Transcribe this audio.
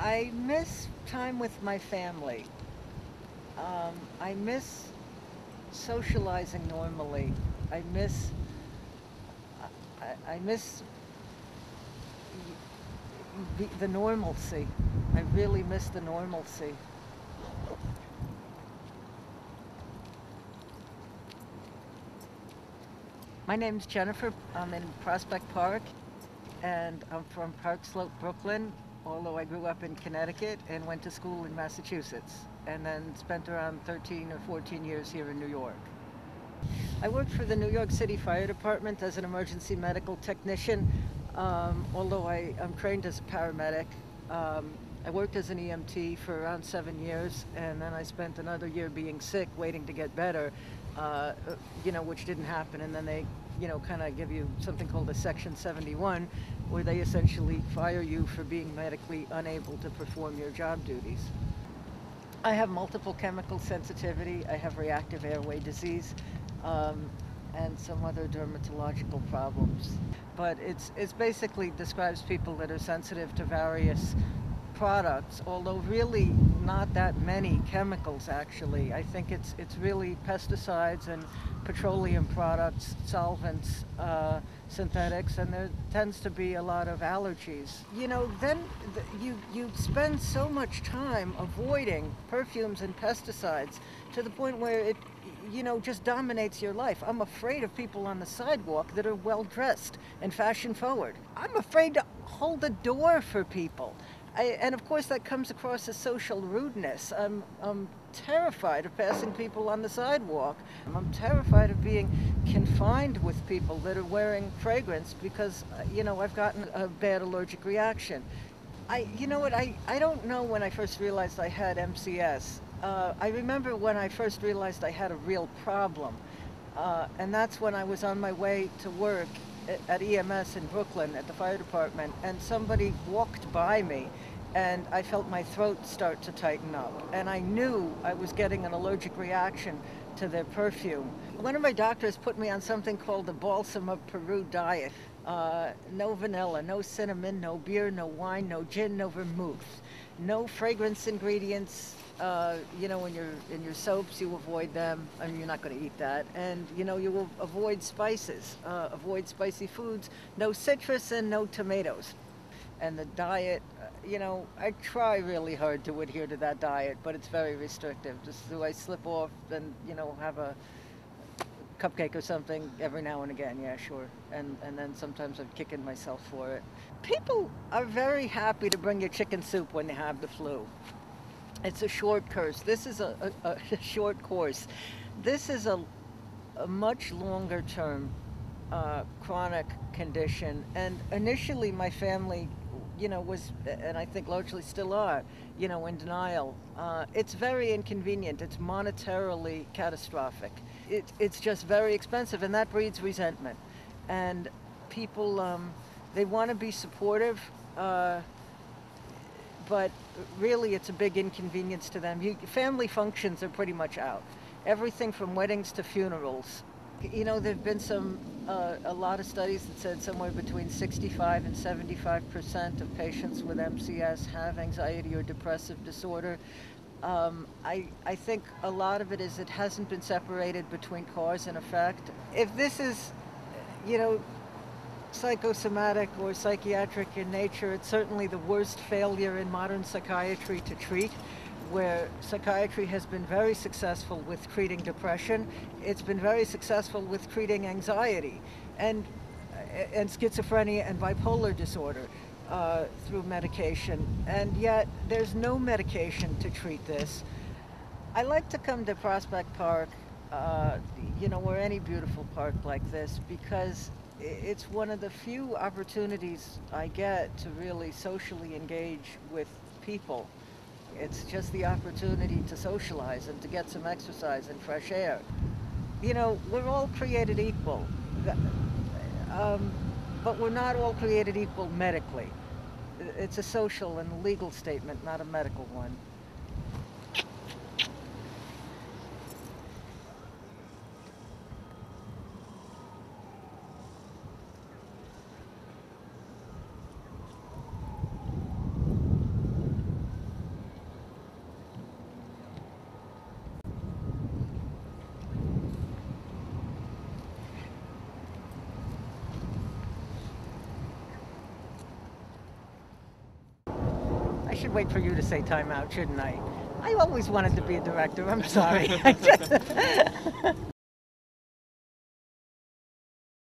I miss time with my family. I miss socializing normally. I miss I miss the normalcy. I really miss the normalcy. My name's Jennifer. I'm in Prospect Park, and I'm from Park Slope, Brooklyn, although I grew up in Connecticut and went to school in Massachusetts, and then spent around 13 or 14 years here in New York. I worked for the New York City Fire Department as an emergency medical technician, although I'm trained as a paramedic. I worked as an EMT for around 7 years, and then I spent another year being sick, waiting to get better, which didn't happen. And then they, kind of give you something called a Section 71, where they essentially fire you for being medically unable to perform your job duties. I have multiple chemical sensitivity. I have reactive airway disease, um, and some other dermatological problems. But it's basically describes people that are sensitive to various products, although really not that many chemicals actually. I think it's really pesticides and petroleum products, solvents, synthetics, and there tends to be a lot of allergies. Then you spend so much time avoiding perfumes and pesticides to the point where it just dominates your life. I'm afraid of people on the sidewalk that are well dressed and fashion forward. I'm afraid to hold the door for people. And of course that comes across as social rudeness. I'm terrified of passing people on the sidewalk. I'm terrified of being confined with people that are wearing fragrance because, I've gotten a bad allergic reaction. I don't know when I first realized I had MCS. I remember when I first realized I had a real problem. And that's when I was on my way to work at EMS in Brooklyn at the fire department, and somebody walked by me, and I felt my throat start to tighten up, and I knew I was getting an allergic reaction to their perfume. One of my doctors put me on something called the Balsam of Peru diet. No vanilla, no cinnamon, no beer, no wine, no gin, no vermouth, no fragrance ingredients. In your soaps, you avoid them. I mean, you're not going to eat that. And, you will avoid spices, avoid spicy foods, no citrus and no tomatoes. And the diet, I try really hard to adhere to that diet, but it's very restrictive. Just do I slip off and, have a cupcake or something every now and again? Yeah, sure. And then sometimes I'm kicking myself for it. People are very happy to bring you chicken soup when they have the flu. It's a short course. This is a short course. This is a much longer term chronic condition. And initially my family, was, and I think largely still are, in denial. It's very inconvenient. It's monetarily catastrophic. It's just very expensive, and that breeds resentment. And people, they want to be supportive, but really it's a big inconvenience to them. Family functions are pretty much out. Everything from weddings to funerals. There've been a lot of studies that said somewhere between 65 and 75% of patients with MCS have anxiety or depressive disorder. I think a lot of it is it hasn't been separated between cause and effect. If this is, psychosomatic or psychiatric in nature, it's certainly the worst failure in modern psychiatry to treat, where psychiatry has been very successful with treating depression. It's been very successful with treating anxiety and schizophrenia and bipolar disorder through medication. And yet there's no medication to treat this. I like to come to Prospect Park, or any beautiful park like this, because it's one of the few opportunities I get to really socially engage with people. It's just the opportunity to socialize and to get some exercise and fresh air. We're all created equal, but we're not all created equal medically. It's a social and legal statement, not a medical one. should wait for you to say time out, shouldn't I? I always wanted to be a director. I'm sorry.